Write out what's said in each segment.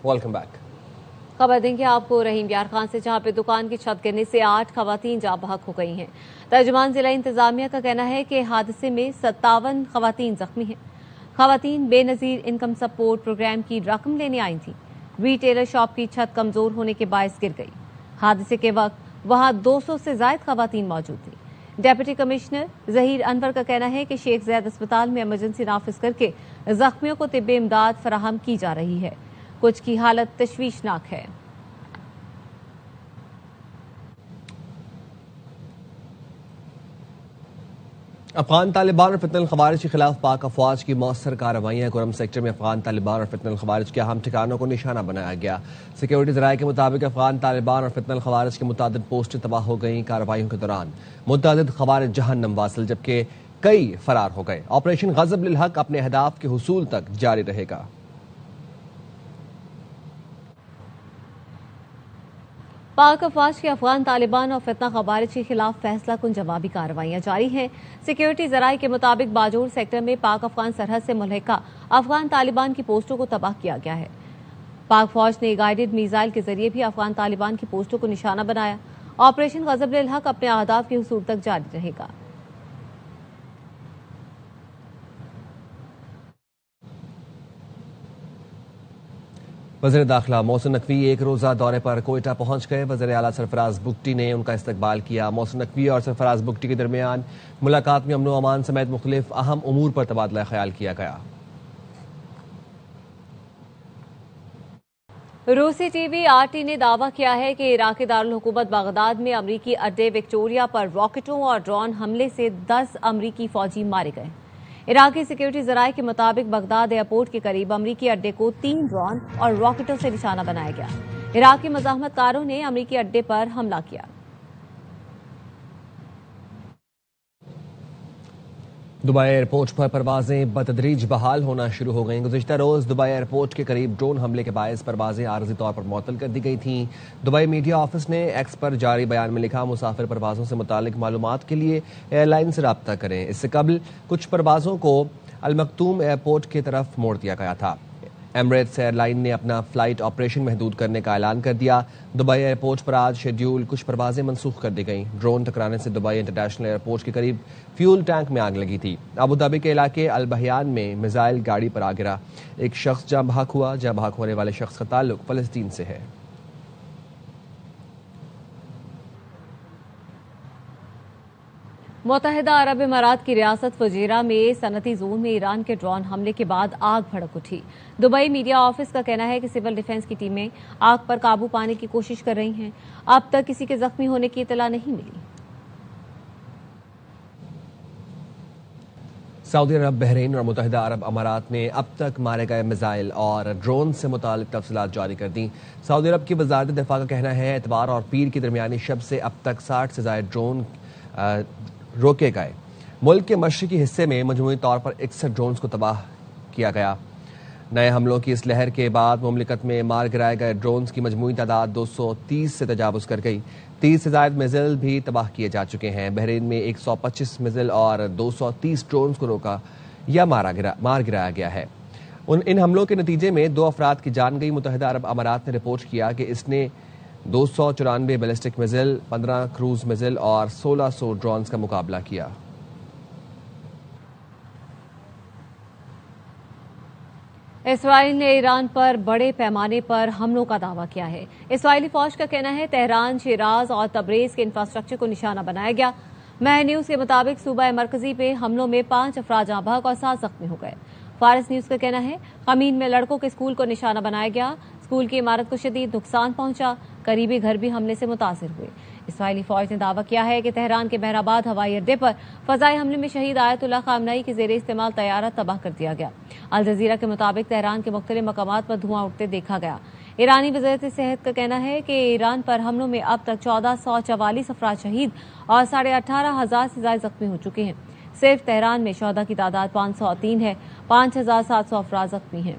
Welcome back. खबर देंगे आपको रहीम यार खान से, जहां पे दुकान की छत गिरने से 8 खवातीन जाँ बहक हो गई हैं। तर्जुमान जिला इंतजामिया का कहना है कि हादसे में 57 खवातीन जख्मी हैं। खवातीन बेनजीर इनकम सपोर्ट प्रोग्राम की रकम लेने आई थी। रिटेलर शॉप की छत कमजोर होने के बायस गिर गई। हादसे के वक्त वहां 200 से ज्यादा खवातीन मौजूद थी। डेप्यूटी कमिश्नर जहीर अनवर का कहना है कि शेख जैद अस्पताल में इमरजेंसी नाफिज करके जख्मियों को तिब्बी इमदाद फराहम की जा रही है। कुछ की हालत तशवीशनाक है। अफगान तालिबान और फितनल खवारिज के खिलाफ पाक अफवाज की मौसर कार्रवाइयां। कुरम सेक्टर में अफगान तालिबान और फितनल खवारिज के अहम ठिकानों को निशाना बनाया गया। सिक्योरिटी जराये के मुताबिक अफगान तालिबान और फितनल खवारिज की मुतादिद पोस्टें तबाह हो गई। कार्रवाइयों के दौरान मुतादिद खवारिज जहन्नम वासिल, जबकि कई फरार हो गए। ऑपरेशन गजब लिल हक अपने अहदाफ के हुसूल तक जारी रहेगा। पाक अफवाज के अफगान तालिबान और फितना खवारिज के खिलाफ फैसला कुन जवाबी कार्रवाइयां जारी हैं। सिक्योरिटी जराये के मुताबिक बाजोर सेक्टर में पाक अफगान सरहद से मुल्हिका अफगान तालिबान की पोस्टों को तबाह किया गया है। पाक फौज ने गाइडेड मिसाइल के जरिए भी अफगान तालिबान की पोस्टों को निशाना बनाया। ऑपरेशन गजब लिल हक अपने अहदाफ के हुसूल तक जारी रहेगा। वज़ीर दाखिला मोहसिन नकवी एक रोज़ा दौरे पर कोयटा पहुंच गए। वज़ीर आला सरफराज बुगटी ने उनका इस्तकबाल किया। मोहसिन नकवी और सरफराज बुगटी के दरमियान मुलाकात में अमन व अमान समेत मुख्तलिफ अहम उमूर पर तबादला ख्याल किया गया। रूसी टीवी आरटी ने दावा किया है कि इराकी दारुल हुकूमत बगदाद में अमरीकी अड्डे विक्टोरिया पर रॉकेटों और ड्रोन हमले से 10 अमरीकी फौजी मारे गए। इराकी सिक्योरिटी जराये के मुताबिक बगदाद एयरपोर्ट के करीब अमरीकी अड्डे को 3 ड्रोन और रॉकेटों से निशाना बनाया गया। इराकी मज़ाहमतकारों ने अमरीकी अड्डे पर हमला किया। दुबई एयरपोर्ट पर परवाजें बतदरीज बहाल होना शुरू हो गईं। गुज़िश्ता रोज दुबई एयरपोर्ट के करीब ड्रोन हमले के बायस परवाजें आरजी तौर पर मुअत्तल कर दी गई थीं। दुबई मीडिया ऑफिस ने एक्स पर जारी बयान में लिखा, मुसाफिर परवाजों से मुतालिक मालूमात के लिए एयरलाइन से रब्ता करें। इससे कबल कुछ परवाजों को अल मखतूम एयरपोर्ट की तरफ मोड़ दिया गया था। एमरेट्स एयरलाइन ने अपना फ्लाइट ऑपरेशन महदूद करने का ऐलान कर दिया। दुबई एयरपोर्ट पर आज शेड्यूल कुछ परवाजें मनसूख कर दी गईं। ड्रोन टकराने से दुबई इंटरनेशनल एयरपोर्ट के करीब फ्यूल टैंक में आग लगी थी। अबू धाबी के इलाके अल बहयान में मिसाइल गाड़ी पर आ गिरा। एक शख्स जाँ बहक हुआ। जाँ बहक होने वाले शख्स का ताल्लुक फलस्तीन से है। मुत्तहिदा अरब इमारात की रियासत फुजैरा में सनती जोन में ईरान के ड्रोन हमले के बाद आग भड़क उठी। दुबई मीडिया ऑफिस का कहना है कि सिविल डिफेंस की टीमें आग पर काबू पाने की कोशिश कर रही हैं। अब तक किसी के जख्मी होने की इतला नहीं मिली। सऊदी अरब, बहरीन और मुत्तहिदा अरब अमारात ने अब तक मारे गए मिसाइल और ड्रोन से मुतालिक तफसीलात जारी कर दी। सऊदी अरब की वजारत दिफा का कहना है, एतवार और पीर की दरमियानी शब से अब तक 60 से ज्यादा ड्रोन रोके गए। मुल्क के मशरकी हिस्से में मजमूई तौर पर 61 ड्रोन्स को तबाह किया गया। नए हमलों की इस लहर के बाद मुमलिकत में मार गिराए गए ड्रोन्स की मजमूई तादाद 230 से तजावुज कर गई। 30 से ज्यादा मिसाइल भी तबाह किए जा चुके हैं। बहरीन में 125 मिसाइल और 230 ड्रोन्स को रोका या मार गिराया गया है। इन हमलों के नतीजे में 2 अफराद की जान गई। मुत्तहिदा अरब अमारात ने रिपोर्ट किया कि इसने 294 बैलिस्टिक मिसाइल, 15 क्रूज मिसाइल और 1600 ड्रोन्स का मुकाबला किया। इसराइल ने ईरान पर बड़े पैमाने पर हमलों का दावा किया है। इसराइली फौज का कहना है, तेहरान, शिराज और तबरेज के इंफ्रास्ट्रक्चर को निशाना बनाया गया। मह न्यूज के मुताबिक सूबा मरकजी पे हमलों में 5 अफराद जाँ बहक और 7 जख्मी हो गए। फारिस न्यूज का कहना है, कमीन में लड़कों के स्कूल को निशाना बनाया गया। स्कूल की इमारत को शदीद नुकसान पहुंचा। करीबी घर भी हमले से मुतासिर हुए। इसराइली फौज ने दावा किया है कि तेहरान के बहराबाद हवाई अड्डे पर फजाई हमले में शहीद आयतुल्लाह खामनई के जेर इस्तेमाल तैयारा तबाह कर दिया गया। अल जजीरा के मुताबिक तेहरान के मुख्तलिफ मकामात पर धुआं उठते देखा गया। ईरानी वज़ारत सेहत का कहना है कि ईरान पर हमलों में अब तक 1444 अफराद शहीद और 18,500 से ज्यादा जख्मी हो चुके हैं। सिर्फ तेहरान में शहदा की तादाद 503 है। 5,700 अफराद जख्मी हैं।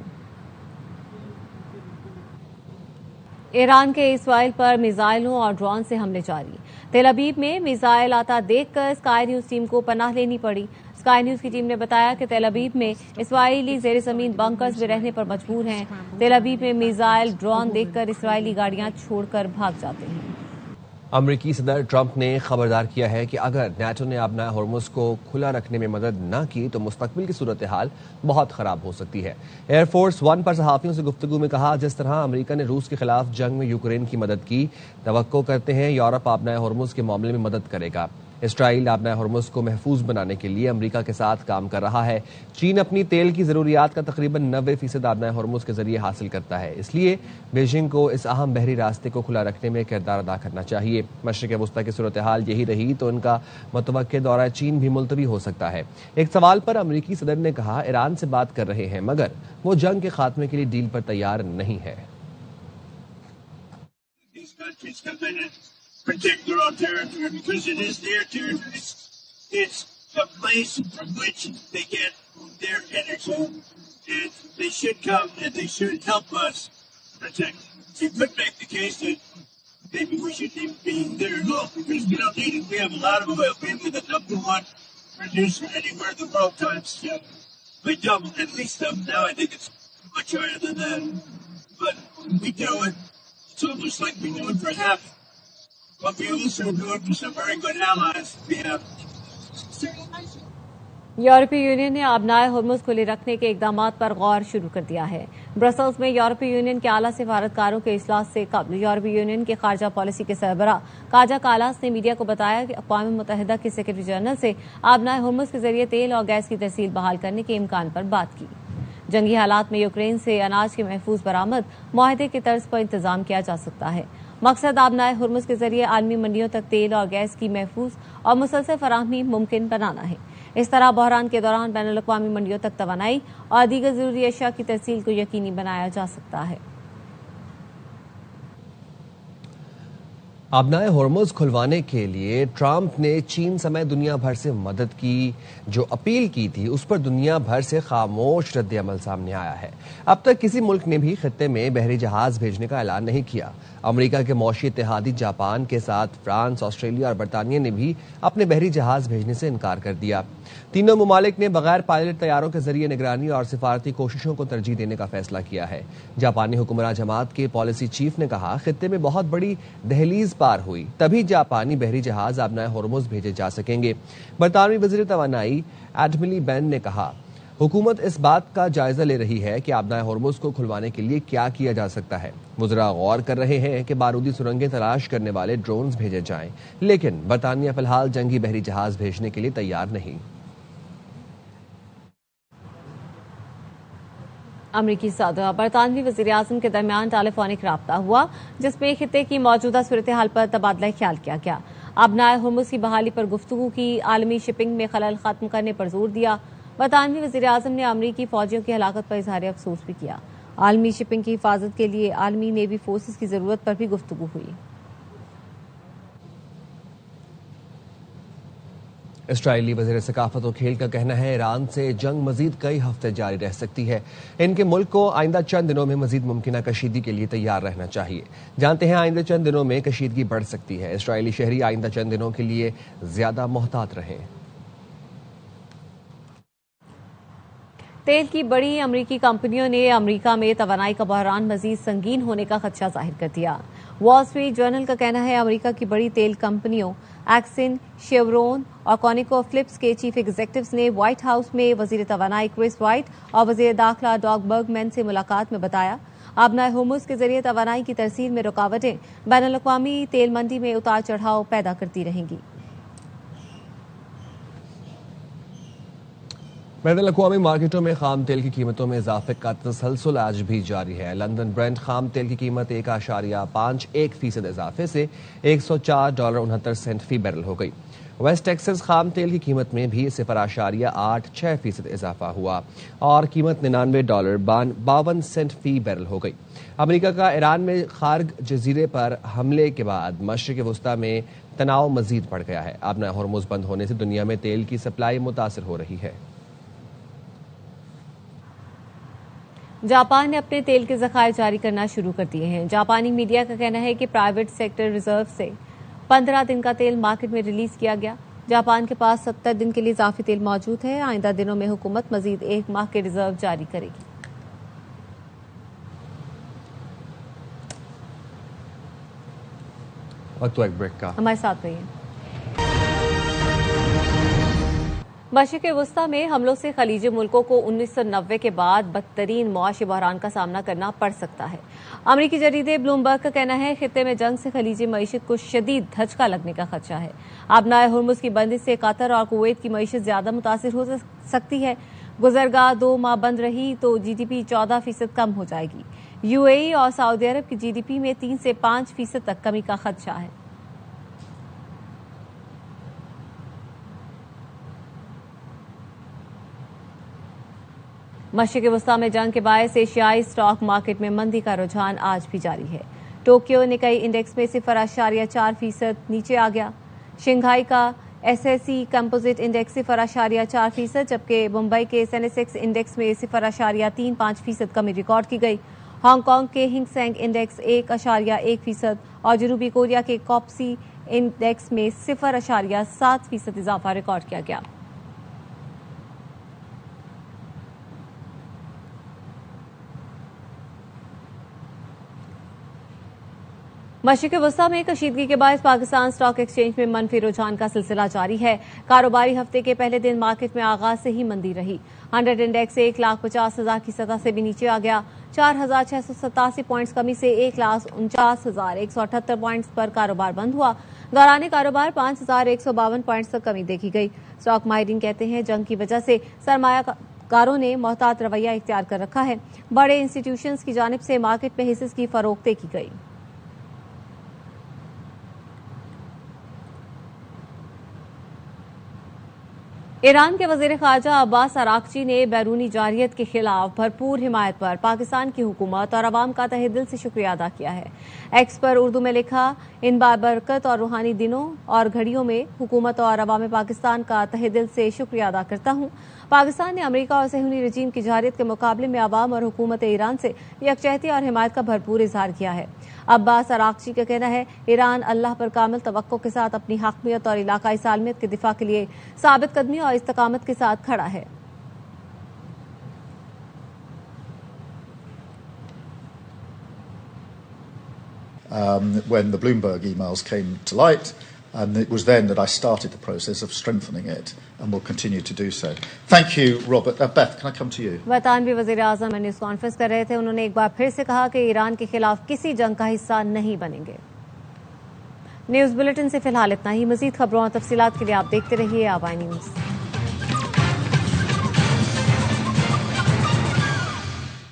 ईरान के इसराइल पर मिसाइलों और ड्रोन से हमले जारी। तेल अवीव में मिसाइल आता देखकर स्काई न्यूज टीम को पनाह लेनी पड़ी। स्काई न्यूज की टीम ने बताया कि तेल अवीव में इसराइली जेर जमीन बंकर्स में रहने पर मजबूर हैं। तेल अवीव में मिसाइल ड्रोन देखकर इसराइली गाड़ियां छोड़कर भाग जाते हैं। अमरीकी सदर ट्रंप ने खबरदार किया है कि अगर नेटो ने अपना हॉर्मुज को खुला रखने में मदद न की तो मुस्तकबिल की सूरत हाल बहुत खराब हो सकती है। एयरफोर्स वन पर सहाफियों से गुफ्तगू में कहा, जिस तरह अमेरिका ने रूस के खिलाफ जंग में यूक्रेन की मदद की, तवक्को करते हैं यूरोप अपना हॉर्मुज के मामले में मदद करेगा। इसराइल अपना हॉर्मुज को महफूज बनाने के लिए अमेरिका के साथ काम कर रहा है। चीन अपनी तेल की जरूरियात का तकरीबन 90% अपना हॉर्मुज के जरिए हासिल करता है। इसलिए बीजिंग को इस अहम बहरी रास्ते को खुला रखने में किरदार अदा करना चाहिए। मशरिक वस्ता की सूरत हाल यही रही तो उनका मुतवक्किल दौरा चीन भी मुलतवी हो सकता है। एक सवाल पर अमरीकी सदर ने कहा, ईरान से बात कर रहे हैं मगर वो जंग के खात्मे के लिए डील पर तैयार नहीं है। Protect their own territory because it is their territory. It's the place from which they get their energy, and they should come and they should help us protect. You could make the case that maybe we shouldn't even be there at all because we don't need it. We have a lot of oil. We're the #1 producer anywhere in the world times two. We double, at least now I think it's much higher than that. But we do it. It's almost like we do it for half. But we also do it for some very good allies we have. यूरोपीय union ने आबनाए Hormuz खुले रखने के इकदाम पर गौर शुरू कर दिया है। ब्रसल्स में यूरोपीय यूनियन के आला सिफारतकारों के इजलास से कबल यूरोपीय यूनियन के खारजा पॉलिसी के सरबराह काजा कालास ने मीडिया को बताया कि अक़वाम मुत्तहिदा के सेक्रेटरी जनरल से आबनाए हॉर्मुज के जरिए तेल और गैस की तरसील बहाल करने के इम्कान पर बात की। जंगी हालात में यूक्रेन से अनाज की महफूज बरामद मुआहदे की तर्ज पर इंतजाम किया जा सकता है। मकसद आबनाए हॉर्मुज के जरिए आलमी मंडियों तक तेल और गैस की महफूज और मुसलसल फराहमी मुमकिन बनाना है। इस तरह बहरान के दौरान बैनुल-अक़वामी मंडियों तक तवानाई और दीगर जरूरी अशिया की तरसील को यकीनी बनाया जा सकता है। आबनाए हॉर्मुज खुलवाने के लिए ट्रंप ने चीन समेत दुनिया भर से मदद की जो अपील की थी उस पर दुनिया भर से खामोश रद्द-ए-अमल सामने आया है। अब तक किसी मुल्क ने भी खित्ते में बहरी जहाज भेजने का ऐलान नहीं किया। अमेरिका के मौशी इत्तेहादी जापान के साथ फ्रांस, ऑस्ट्रेलिया और बरतानिया ने भी अपने बहरी जहाज भेजने से इनकार कर दिया। तीनों मुमालिक ने बगैर पायलट तैयारों के जरिए निगरानी और सिफारती कोशिशों को तरजीह देने का फैसला किया है। जापानी हुक्मरान जमात के पॉलिसी चीफ ने कहा, खित्ते में बहुत बड़ी दहलीज पार हुई तभी जापानी बहरी जहाज आबनाए हॉर्मुज भेजे जा सकेंगे। बरतानवी वजीर तवानाई एडमिली बेन ने कहा, हुकूमत इस बात का जायजा ले रही है कि आबनाए हॉर्मुज को खुलवाने के लिए क्या किया जा सकता है। वज़रा गौर कर रहे हैं कि बारूदी सुरंगें तलाश करने वाले ड्रोन्स भेजे जाएं, लेकिन बरतानिया फिलहाल जंगी बहरी जहाज भेजने के लिए तैयार नहीं। अमरीकी सदर बरतानवी वज़ीर-ए-आज़म के दरमियान टेलीफोनिक राब्ता हुआ जिसमें खित्ते की मौजूदा सूरत हाल पर तबादला ख्याल किया गया। आबनाए हॉर्मुज की बहाली पर गुफ्तगू की, आलमी शिपिंग में खलल खत्म करने पर जोर दिया। बरतानवी वज़ीर-ए-आज़म ने अमरीकी फौजियों की हलाकत पर इजहार अफसोस भी किया। आलमी शिपिंग की हिफाजत के लिए आलमी नेवी फोर्सेस की जरूरत पर भी गुफ्तगू हुई। इसराइली वज़ीर सकाफत और खेल का कहना है, ईरान से जंग मजीद कई हफ्ते जारी रह सकती है। इनके मुल्क को आइंदा चंद दिनों में मजीद मुमकिन कशीदगी के लिए तैयार रहना चाहिए। जानते हैं आइंदा चंद दिनों में कशीदगी बढ़ सकती है। इसराइली शहरी आइंदा चंद दिनों के लिए ज्यादा मोहतात रहें। तेल की बड़ी अमरीकी कंपनियों ने अमरीका में तवानाई का बहरान मजीद संगीन होने का खदशा जाहिर कर दिया। वॉल स्ट्रीट जर्नल का कहना है, अमरीका की बड़ी तेल कंपनियों एक्सिन, शेवरोन और कॉनिको फिलिप्स के चीफ एग्जीक्यूटिव्स ने व्हाइट हाउस में वजीर तवानाई क्रिस वाइट और वजीर दाखिला डॉग बर्गमैन से मुलाकात में बताया, आबनाए हॉर्मुज के जरिए तवानाई की तरसील में रुकावटें बैनुल-अक़वामी तेल मंडी में उतार चढ़ाव पैदा करती रहेंगी। बैनुल-अक़वामी मार्केटों में खाम तेल की कीमतों में इजाफे का तसलसल आज भी जारी है। लंदन ब्रेंट खाम तेल की कीमत 1.51% इजाफे से $104.69 फी बैरल हो गई। वेस्ट टेक्सास खाम तेल की कीमत में भी 0.86% इजाफा हुआ और कीमत $99.52 फी बैरल हो गई। अमेरिका का ईरान में खार्ग जजीरे पर हमले के बाद मशरिक़ वस्ता में तनाव मजीद बढ़ गया है। आबनाए हॉर्मुज बंद होने से दुनिया में तेल की सप्लाई मुतासिर हो रही है। जापान ने अपने तेल के जखायर जारी करना शुरू कर दिए हैं। जापानी मीडिया का कहना है कि प्राइवेट सेक्टर रिजर्व से 15 दिन का तेल मार्केट में रिलीज किया गया। जापान के पास 70 दिन के लिए इजाफी तेल मौजूद है। आइंदा दिनों में हुकूमत मजीद 1 माह के रिजर्व जारी करेगी। वक्त एक ब्रेक का। हमारे साथ रहिए। मशरिक़ वस्ता में हमलों से खलीजी मुल्कों को 1990 के बाद बदतरीन मुआशी बहरान का सामना करना पड़ सकता है। अमरीकी जरीदे ब्लूमबर्ग का कहना है खित्ते में जंग से खलीजी मईशत को शदीद धचका लगने का खदशा है। आबनाए हुर्मुज़ की बंदिश से कतर और कुवैत की मईशत ज्यादा मुतासिर हो सकती है। गुज़रगा 2 माह बंद रही तो GDP 14% कम हो जाएगी। UAE और सऊदी अरब की GDP में 3 से 5% तक कमी का खदशा है। मशरिक़ वस्ता में जंग के बायस एशियाई स्टॉक मार्केट में मंदी का रुझान आज भी जारी है। टोक्यो निकाई इंडेक्स में 0.4% नीचे आ गया। शंघाई का SSE कंपोजिट इंडेक्स 0.4%, जबकि मुंबई के सेंसेक्स इंडेक्स में 0.35% कमी रिकॉर्ड की गई। हांगकांग के हिंग सेंग इंडेक्स 1.1% और जनूबी कोरिया के कॉप्सी इंडेक्स में 0.7% इजाफा रिकॉर्ड किया गया। मशरिक़ वस्ता में कशीदगी के बाद पाकिस्तान स्टॉक एक्सचेंज में मनफी रुझान का सिलसिला जारी है। कारोबारी हफ्ते के पहले दिन मार्केट में आगाज से ही मंदी रही। 100 इंडेक्स 1,50,000 की सतह से भी नीचे आ गया। 4,687 पॉइंट्स कमी से 1,49,178 पॉइंट्स पर कारोबार बंद हुआ। दौरान कारोबार 5,152 पॉइंट्स तक कमी देखी गई। स्टॉक माहिरीन कहते हैं जंग की वजह से सरमायाकारों ने मोहतात रवैया इख्तियार कर रखा है। बड़े इंस्टीट्यूशंस की जानिब से मार्केट में हिस्सेस की फरोख्त की गई। ईरान के वजीर खारजा अब्बास अराक्ची ने बैरूनी जारियत के खिलाफ भरपूर हिमायत पर पाकिस्तान की हुकूमत और अवाम का तहे दिल से शुक्रिया अदा किया है। एक्स पर उर्दू में लिखा, इन बाबरकत और रूहानी दिनों और घड़ियों में हुकूमत और अवाम पाकिस्तान का तहे दिल से शुक्रिया अदा करता हूँ। पाकिस्तान ने अमरीका और सहूनी रजीम की जारियत के मुकाबले में अवाम और हुकूमत ईरान से यकजहती और हिमायत का भरपूर इजहार किया है। अब्बास अराक्ची का कहना है, ईरान अल्लाह पर कामिल तवक्को के साथ अपनी हकमियत और इलाकाई सालमियत के दिफा के लिए साबित कदमी और इस्तकामत के साथ खड़ा है। When the Bloomberg emails came to light, and it was then that I started the process of strengthening it and will continue to do so. Thank you, Robert. Beth, can I come to you? बरतानवी वज़ीर आज़म news conference कर रहे थे। उन्होंने एक बार फिर से कहा कि ईरान के खिलाफ किसी जंग का हिस्सा नहीं बनेंगे। न्यूज़ बुलेटिन से फिलहाल इतना ही। मजीद खबरों और तफसीलात के लिए आप देखते रहिए आवाज़ न्यूज़।